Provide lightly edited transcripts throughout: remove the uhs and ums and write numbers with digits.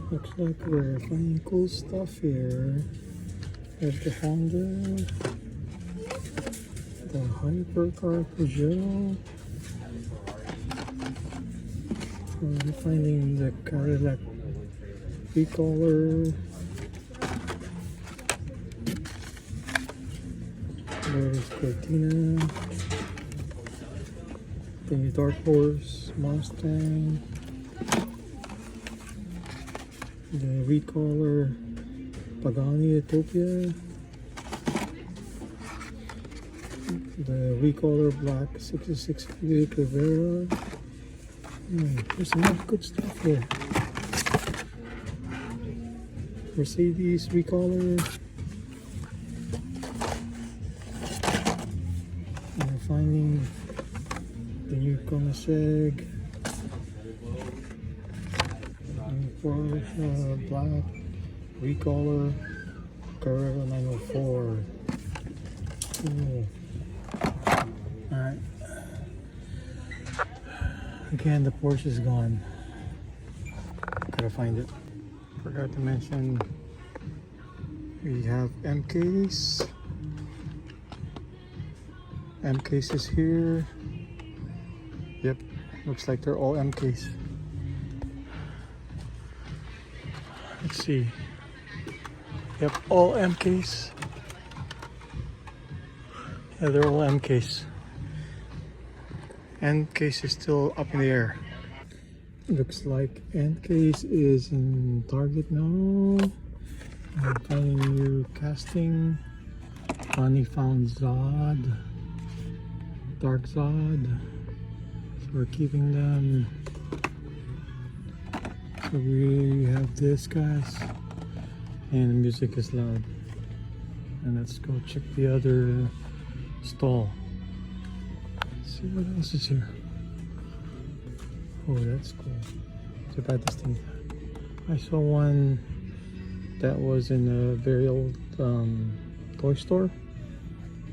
Looks like we're finding cool stuff here. There's the Honda, the hypercar Peugeot. We're finding the Cadillac recolor. There's Cortina. The Dark Horse Mustang. The recolor Pagani Utopia. The recolor Black 66 Buick Rivera. There's a lot of good stuff here. Mercedes recolor. And we're finding the new Koenigsegg. Black recolor Carrera 904. Cool. Alright. Again, the Porsche is gone. Gotta find it. Forgot to mention we have MKs. MKs is here. Yep, looks like they're all MKs. Let's see. Yep, all MKs. Yeah, they're all MKs. End case is still up in the air. Looks like end case is in Target now. I'm finding new casting. Finally found Zod. Dark Zod. So we're keeping them. So we have this, guys, and the music is loud. And let's go check the other stall. Let's see what else is here. Oh, that's cool. It's about this thing. I saw one that was in a very old toy store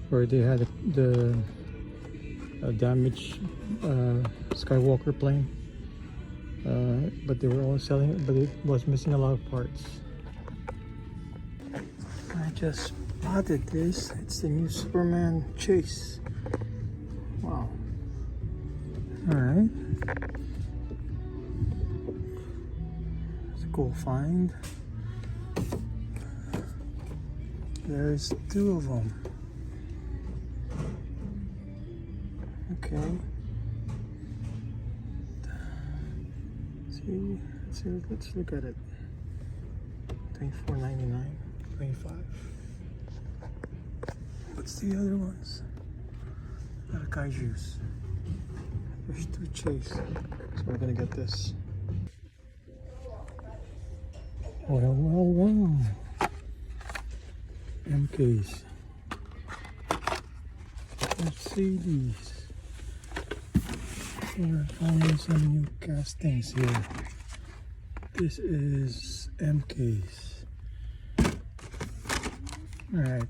where they had the damaged Skywalker plane. But they were all selling it, but it was missing a lot of parts. I just spotted this. It's the new Superman Chase. Wow. Alright. It's a cool find. There's two of them. Okay. Let's look at it. $24.99, $25. What's the other ones? Kaijus. There's two Chase, so we're gonna get this. Wow. MKs. Mercedes. We're finding some new castings here. This is MKs. Alright.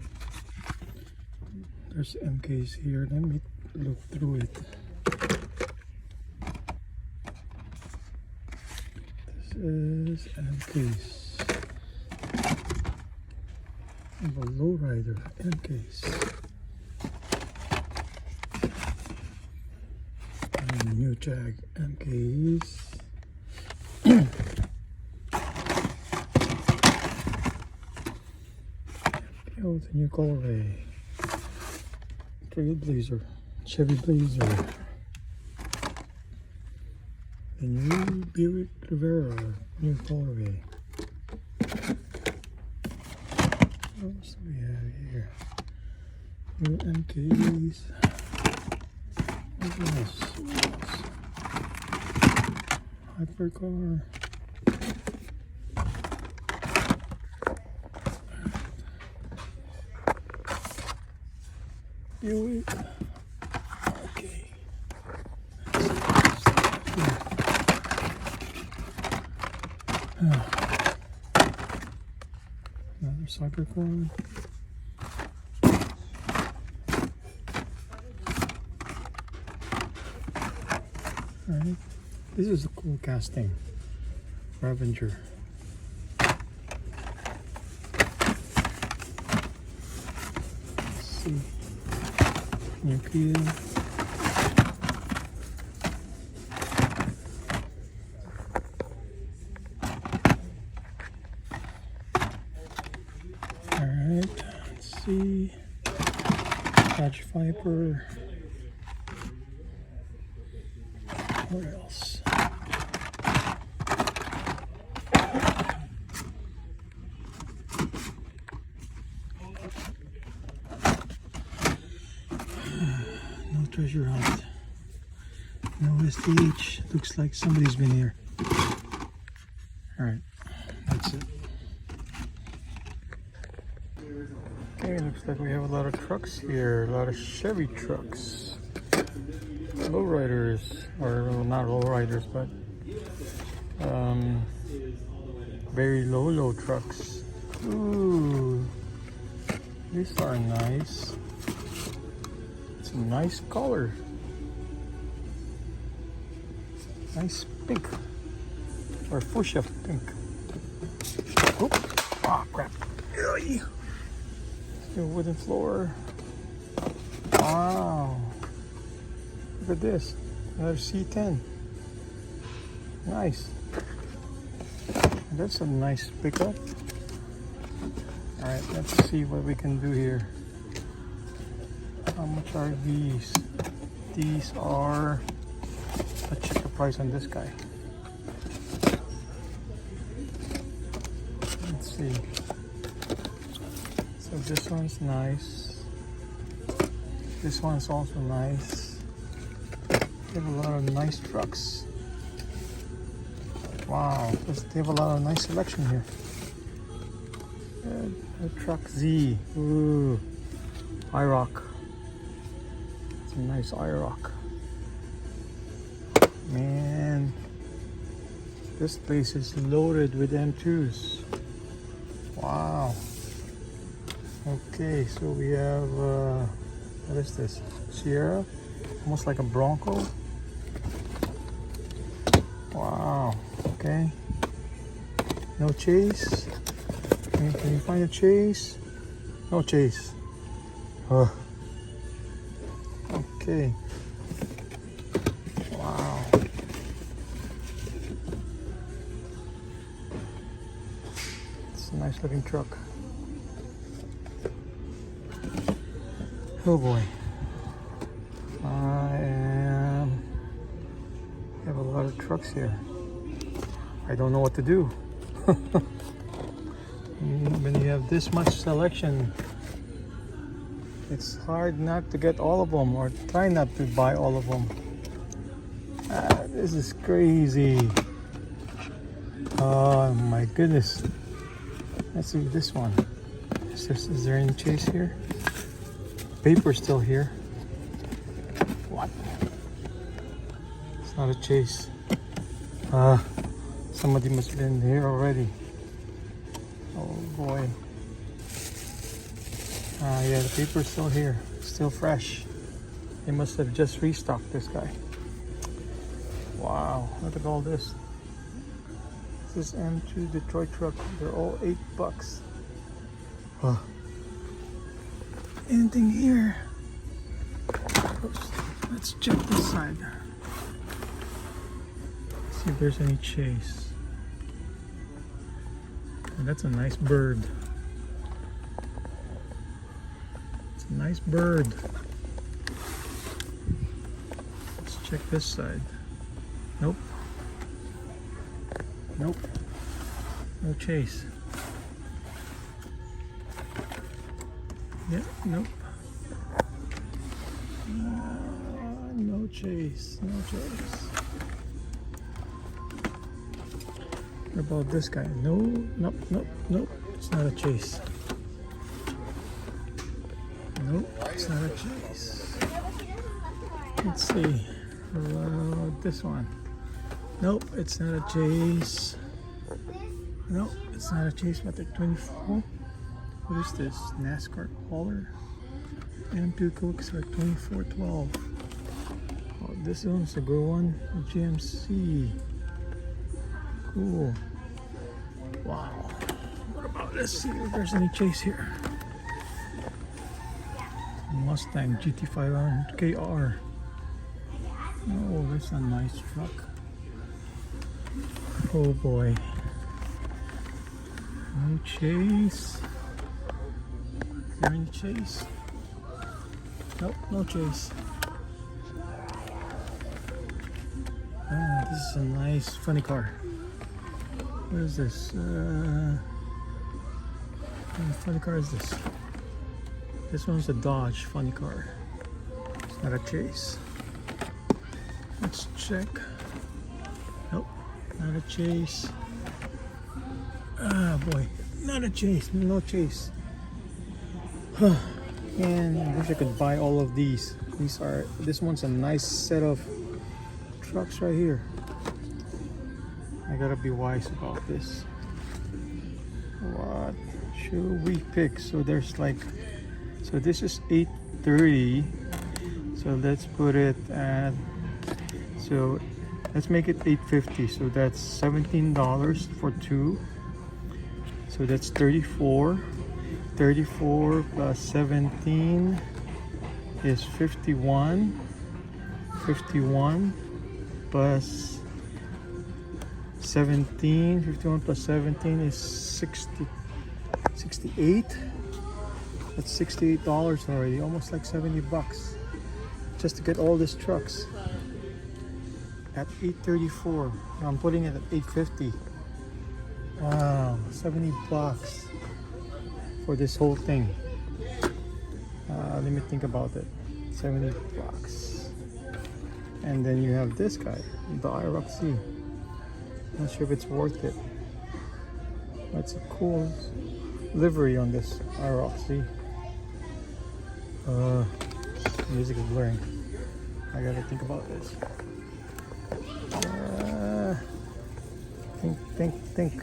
There's MKs here. Let me look through it. This is MKs. I have a lowrider MKs. And new Jag MKs. Oh, the new colorway. Trailblazer, Chevy Blazer. The new Buick Rivera, new colorway. What else do we have here? New MKs. What else? Hypercar. Buick. Okay. Another soccer car. Alright. This is a cool casting. Ravenger. see. Nokia. Alright, let's see. Dodge Viper. What else? No treasure hunt. No STH. Looks like somebody's been here. Alright, that's it. Okay, looks like we have a lot of trucks here. A lot of Chevy trucks. Lowriders, or well, not lowriders, but very low trucks. Ooh, these are nice. It's a nice color. Nice pink, or fuchsia pink. Oop. Oh crap. Still wooden floor. Wow. Look at this. Another C10. Nice. That's a nice pickup. Alright, let's see what we can do here. How much are these? These are... Let's check the price on this guy. Let's see. So this one's nice. This one's also nice. They have a lot of nice trucks. Wow, they have a lot of nice selection here. Truck Z. Ooh, IROC. It's a nice IROC. Man, this place is loaded with M2s. Wow. Okay, so we have what is this? Sierra, almost like a Bronco. Wow. Okay. No chase. Can you find a chase? No chase. Okay. Wow. It's a nice looking truck. Oh boy. I have a lot of trucks here. I don't know what to do. When you have this much selection, it's hard not to get all of them, or try not to buy all of them. This is crazy. Oh my goodness. Let's see this one. Is there any chase here? Paper's still here. What? It's not a chase. Somebody must have been here already. Oh boy. Yeah, the paper's still here. Still fresh. They must have just restocked this guy. Wow, look at all this. This is M2 Detroit truck. They're all $8. Anything here? Oops. Let's check this side. See if there's any chase. And that's a nice bird. It's a nice bird. Let's check this side. Nope. Nope. No chase. Yeah, nope. No chase. No chase. What about this guy? No, nope, nope, nope. It's not a chase. Nope, it's not a chase. Let's see. What about this one? Nope, it's not a chase. Nope, it's not a chase, but they're 24. What is this? NASCAR hauler? M2 Cokes are 24.12. Oh, this one's a good one. A GMC. Cool. Wow. What about, let's see if there's any chase here. Mustang GT500 KR. Oh, that's a nice truck. Oh boy. No chase. Is there any chase? Nope, no chase. Ah, this is a nice funny car. What is this? What funny car is this? This one's a Dodge funny car. It's not a chase. Let's check. Nope, not a chase. Ah boy, not a chase, no chase. And I wish I could buy all of these. This one's a nice set of trucks right here. I gotta be wise about this. What should we pick? So there's like, so this is 830. So let's put it at, so let's make it 850. So that's $17 for two. So that's 34. 34 plus 17 is 51. 51 plus 17. 51 plus 17 is 68. That's $68 already, almost like 70 bucks just to get all these trucks at 834. I'm putting it at 850. Wow, 70 bucks for this whole thing. Let me think about it. 70 bucks. And then you have this guy, the IROC. Not sure if it's worth it. That's a cool livery on this IROC. Music is blurring. I gotta think about this. Think.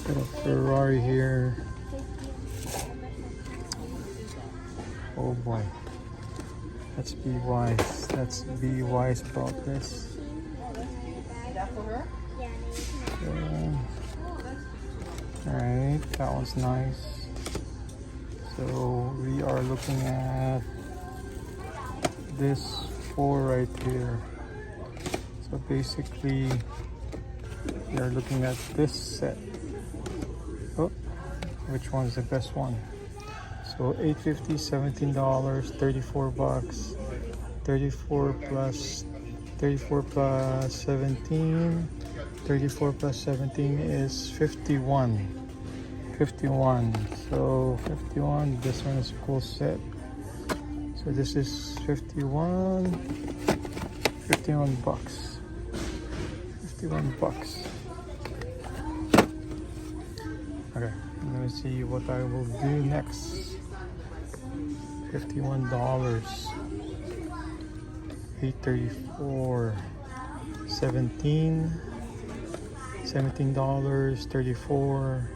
Got a Ferrari here. Oh boy. Let's be wise. Let's be wise about this. Alright, that one's nice. So we are looking at this four right here. So basically we are looking at this set. Oh, which one is the best one? So $850, $17, 34 bucks. 34 plus 17. 34 plus 17 is 51. 51. So 51. This one is a cool set. So this is 51. 51 bucks. 51 bucks. Okay, let me see what I will do next. $51. 834. 17. $17. 34.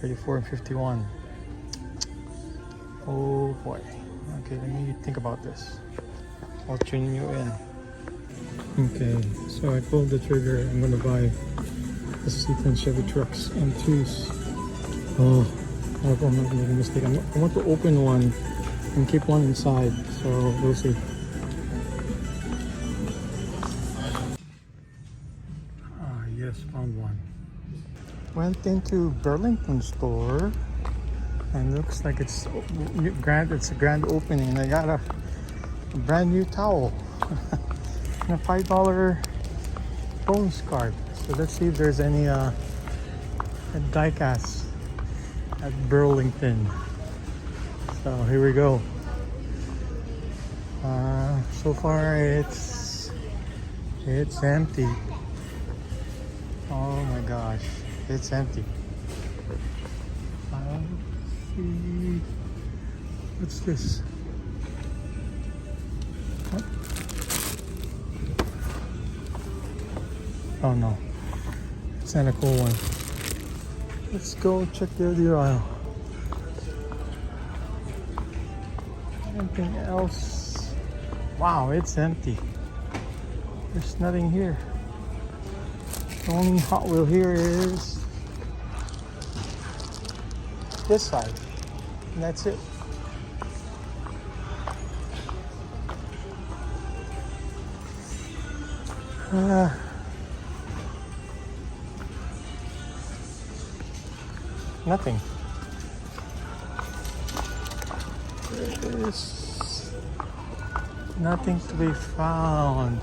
34 and 51. Oh boy. Okay, let me think about this. I'll tune you in. Okay, so I pulled the trigger. I'm gonna buy the C10 Chevy trucks M2s. Oh, I hope I'm not making a mistake. I want to open one and keep one inside, so we'll see. Ah, yes, found one. Went into Burlington store and looks like it's a grand opening. I got a brand new towel and a $5 bonus card. So let's see if there's any diecast at Burlington. So here we go. So far it's empty. Oh my gosh, it's empty. Let's see. What's this? What? Oh no, it's not a cool one. Let's go check the other aisle. Anything else? Wow, it's empty. There's nothing here. The only Hot Wheel here is this side. And that's it. Nothing. There is nothing to be found.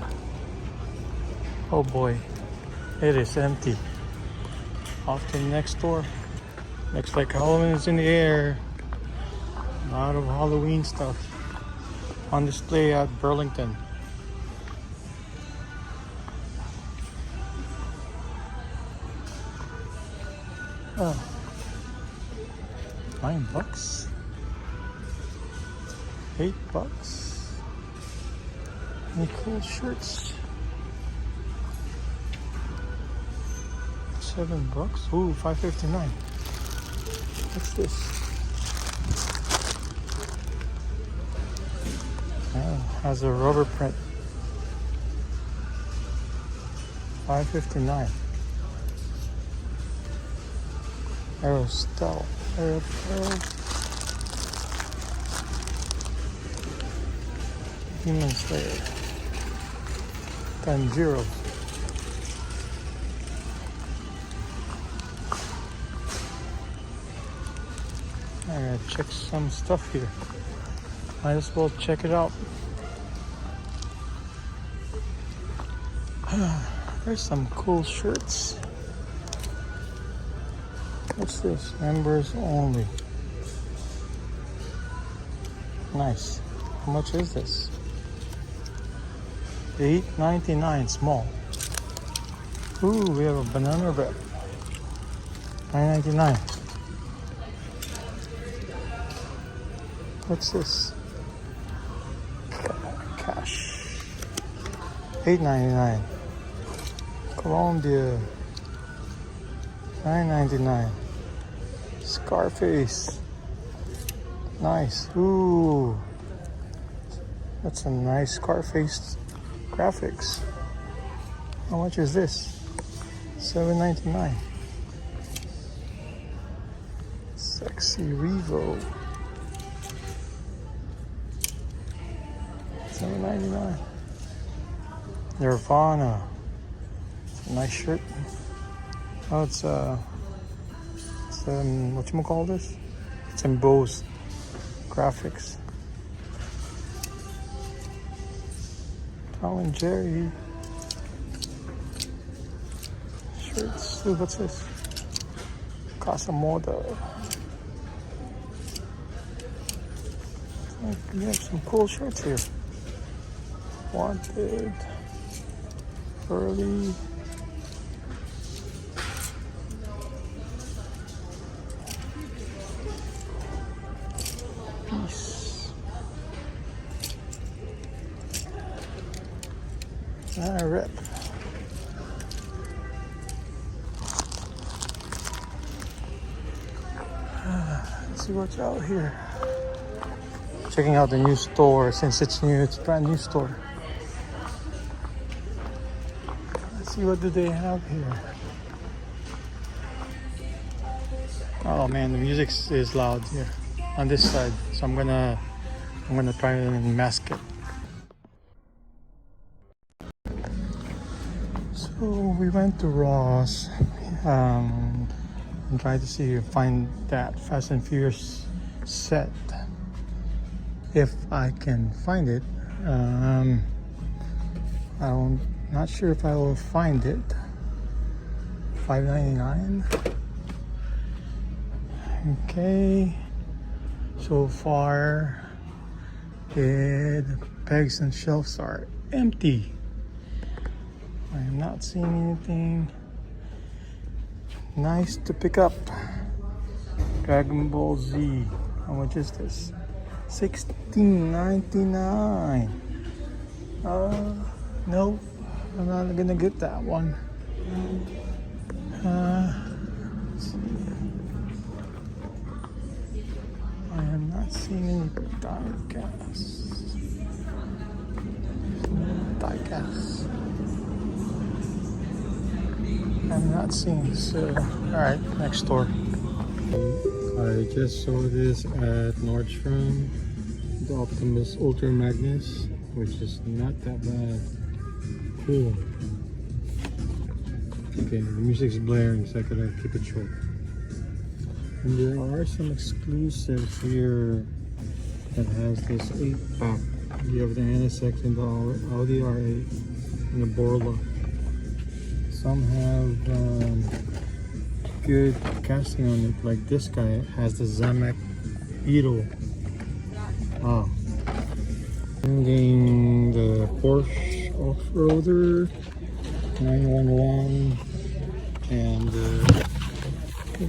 Oh boy, it is empty. Off to the next door. Looks like Halloween is in the air. A lot of Halloween stuff on display at Burlington. Oh, $9, $8. Any cool shirts? $7. Ooh, $5.59. What's this? Oh, has a rubber print. $5.59. Aerostel. Demon Slayer. Tanjiro. I gotta check some stuff here. Might as well check it out. There's some cool shirts. What's this? Members only. Nice. How much is this? $8.99 small. Ooh, we have a banana wrap. $9.99. What's this? Cash. $8.99. Colombia. $9.99. Scarface. Nice. Ooh. That's a nice Scarface graphics. How much is this? $7.99. Sexy Revo. $7.99. Nirvana. It's a nice shirt. Oh, it's whatchamacall this? It's embossed graphics. Tom and Jerry shirts. Ooh, what's this? Casa Moda. We have some cool shirts here. Wanted. Early. Peace. Rep. Let's see what's out here. Checking out the new store. Since it's new, it's a brand new store. Let's see what do they have here. Oh man, the music is loud here on this side, so I'm gonna try and mask it. So we went to Ross and tried to see if find that Fast and Furious set. If I can find it, I'm not sure if I will find it. $5.99. Okay. So far, the pegs and shelves are empty. I am not seeing anything nice to pick up. Dragon Ball Z. How much is this? $16.99. Nope, I'm not gonna get that one. I am not seeing any diecast. I'm not seeing, so alright, next door. I just saw this at Nordstrom, the Optimus Ultra Magnus, which is not that bad. Cool. Okay, the music's blaring, so I gotta keep it short. And there are some exclusives here that has this 8-pack. You have the NSX and the Audi R8 and the Borla. Some have good casting on it, like this guy has the Zamak Beetle. Ah, bringing the Porsche Off-Roader 911 and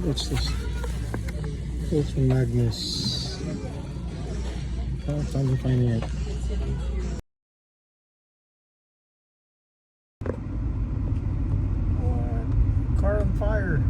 what's this? Ultra Magnus. Can't find finding it. What? Car on fire.